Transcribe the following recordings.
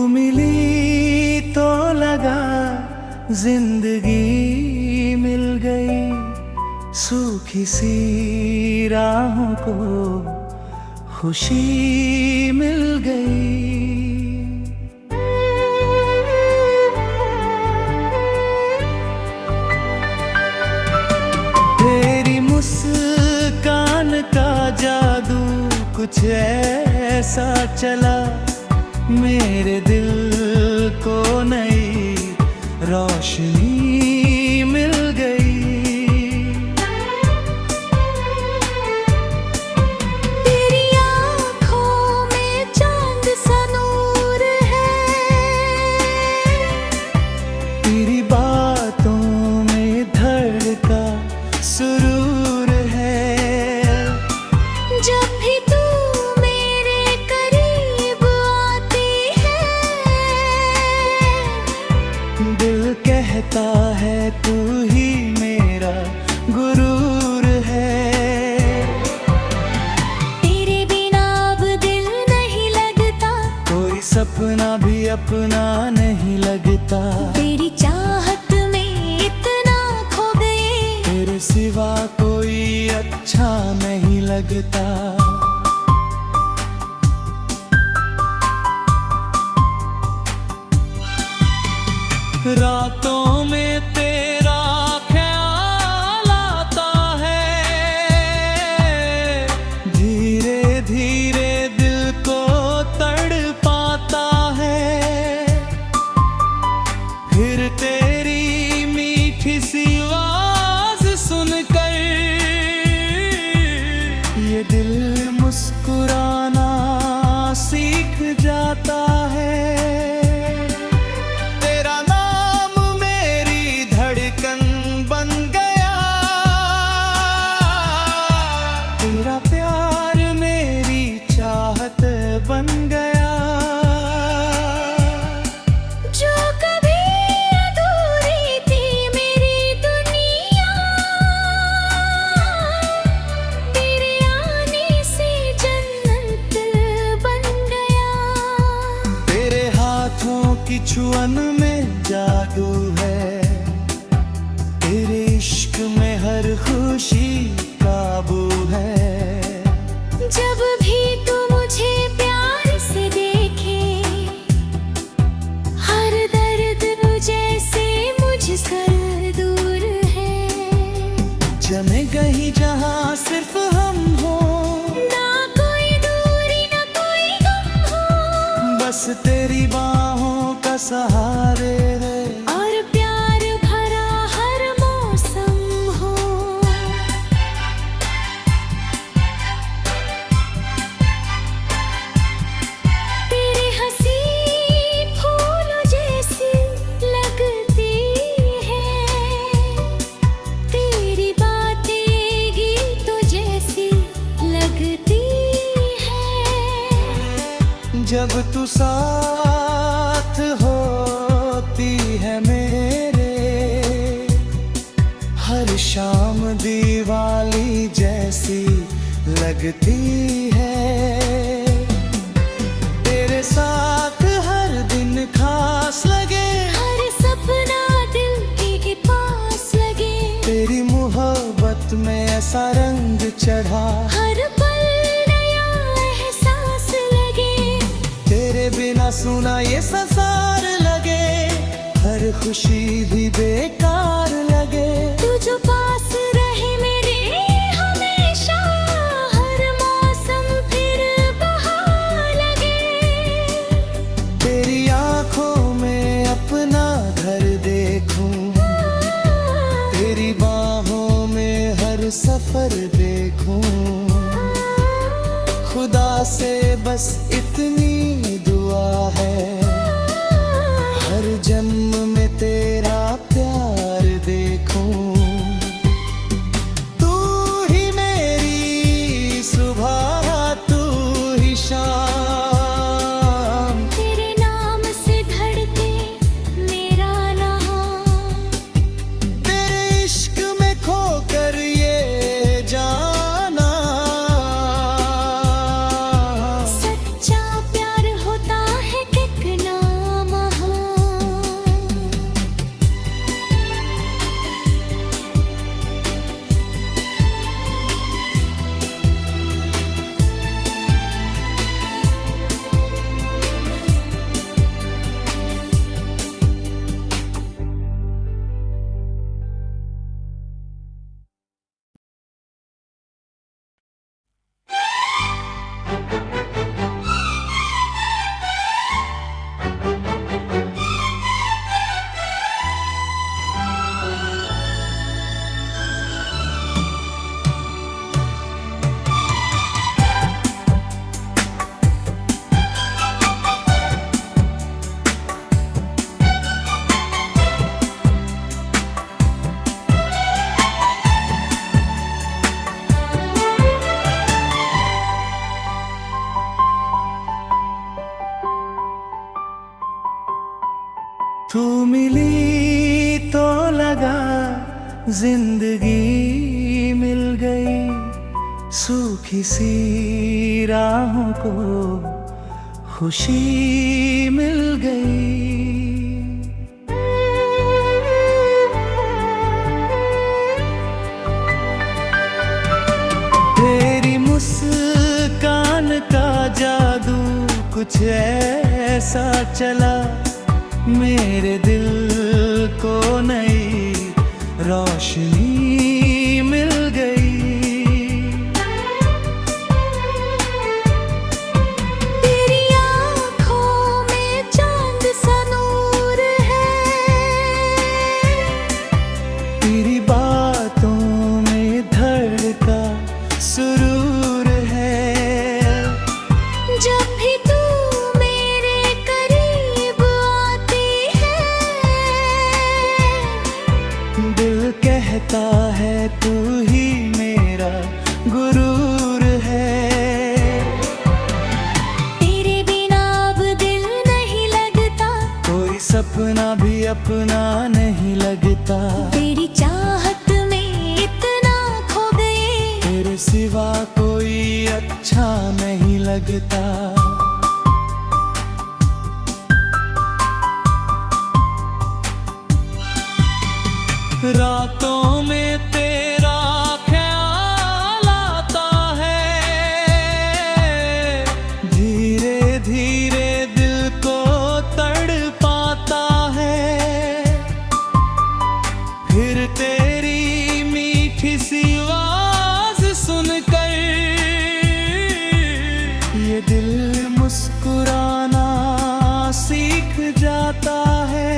मिली तो लगा जिंदगी मिल गई, सूखी सी राहों को खुशी मिल गई। तेरी मुस्कान का जादू कुछ ऐसा चला, मेरे दिल को नई रोशनी मिल गई। तेरी आँखों में चांद सा नूर है, तेरी बातों में धड़का सुरूर है। जब भी तू मेरे करीब आती है, दिल कहता है तू ही मेरा गुरूर है। तेरे बिना अब दिल नहीं लगता, कोई सपना भी अपना नहीं लगता। तेरी चाहत में इतना खो गए, तेरे सिवा कोई अच्छा नहीं लगता। रातों में तेरा ख्याल आता है, धीरे धीरे दिल को तड़पाता है। फिर तेरी मीठी सी आवाज सुनकर ये दिल मुस्कुराना सीख जाता है। तेरा प्यार मेरी चाहत बन गया, जो कभी अधूरी थी मेरी दुनिया, तेरे आने से जन्नत बन गया। तेरे हाथों की छुअन में जादू है, तेरे इश्क में हर खुशी काबू है। जब भी तू मुझे प्यार से देखे, हर दर्द जैसे मुझसे दूर है। जमे कहीं जहाँ सिर्फ हम हो, ना कोई दूरी ना कोई गम हो, बस तेरी बाहों का सहारे है। और प्यार भरा हर मौसम हो। तेरे हंसी फूलों जैसी लगती है, तेरी बातें गीतों जैसी लगती है। जब तू साथ होती है मेरे, हर शाम दिवाली जैसी लगती है। तेरे साथ हर दिन खास लगे, हर सपना दिल के पास लगे, तेरी मोहब्बत में ऐसा रंग चढ़ा, हर पल नया एहसास लगे। तेरे बिना सुना ये संसार लगे, हर खुशी भी बेकार लगे। तू जो पास रहे मेरे हमेशा, हर मौसम फिर बहार लगे। तेरी आंखों में अपना घर देखूं, तेरी बाहों में हर सफर देखूं। खुदा से बस इतनी दुआ है, हर जन्म में तेरा प्यार देखूं। तू ही मेरी सुबह, तू ही शाम, तेरे नाम से धड़के मेरा नाम, तेरे इश्क में खोकर ये जाना। सच्चा प्यार होता है कितना जिंदगी मिल गई सूखी सी राहों को खुशी मिल गई। तेरी मुस्कान का जादू कुछ ऐसा चला, मेरे दिल को नई रोशनी मिल गई। तेरी आँखों में चांद सा नूर है, तेरी बातों में धड़का सुरूर है। जब भी तू मेरे करीब आती है, दिल कहता है तू ही मेरा गुरूर है। तेरे बिना अब दिल नहीं लगता, कोई सपना भी अपना नहीं लगता। तेरी चाहत में इतना खो गए, तेरे सिवा कोई अच्छा नहीं लगता। रातों में तेरा ख्याल आता है, धीरे धीरे दिल को तड़पाता है। फिर तेरी मीठी सी आवाज सुनकर ये दिल मुस्कुराना सीख जाता है।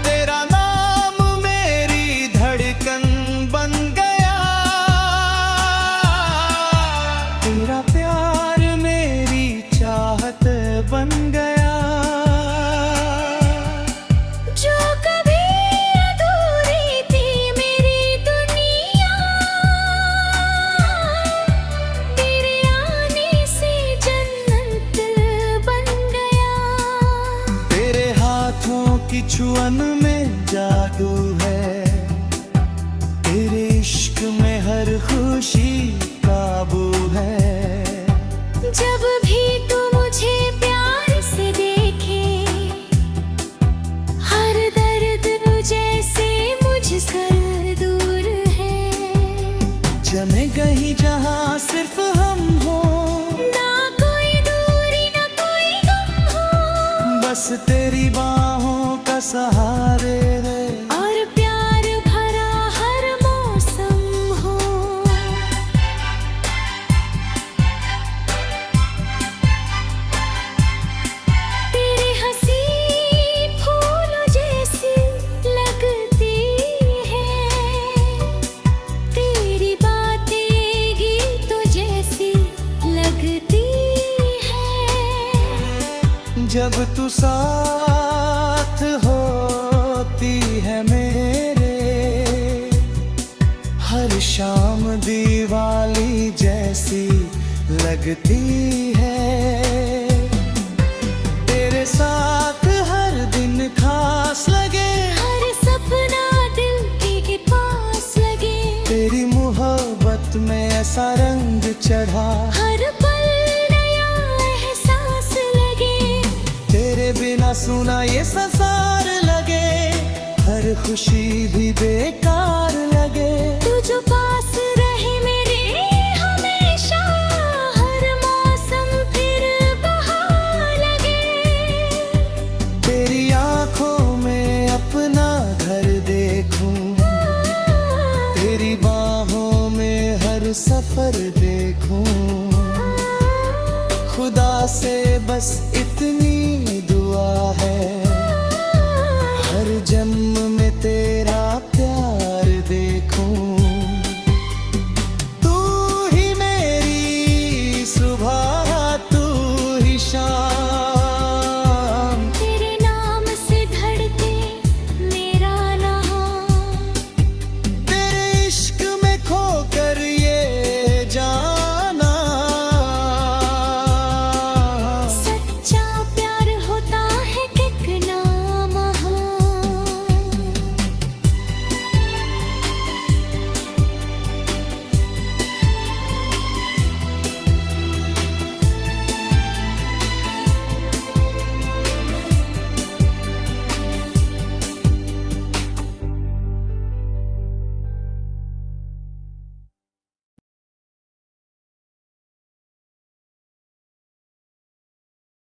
तेरा नाम मेरी धड़कन बन गया, तेरा प्यार मेरी चाहत बन गया। जो कभी अधूरी थी मेरी दुनिया, तेरे आने से जन्नत बन गया। तेरे हाथों की छुअन में जादू है, तेरे इश्क में हर खुशी काबू है। जब भी तू मुझे प्यार से देखे, हर दर्द जैसे मुझसे दूर है। जमे कहीं जहाँ सिर्फ हम हो, ना कोई दूरी ना कोई गम हो, बस तेरी बाहों का सहारे है। और प्यार भरा हर मौसम हो। तेरे हंसी फूलों जैसी लगती है, तेरी बातें गीतों जैसी लगती है। जब तू साथ होती है मेरे, हर शाम दिवाली जैसी लगती है। तेरे साथ हर दिन खास लगे, हर सपना दिल के पास लगे। तेरी मोहब्बत में ऐसा रंग चढ़ा, हर पल नया एहसास लगे। तेरे बिना सुना ये संसार लगे, हर खुशी भी बेकार लगे। तू जो पास रहे मेरे हमेशा, हर मौसम फिर बहार लगे। तेरी आंखों में अपना घर देखूं, तेरी बाहों में हर सफर देखूं। खुदा से बस इतनी दुआ है, हर जन्म में तेरे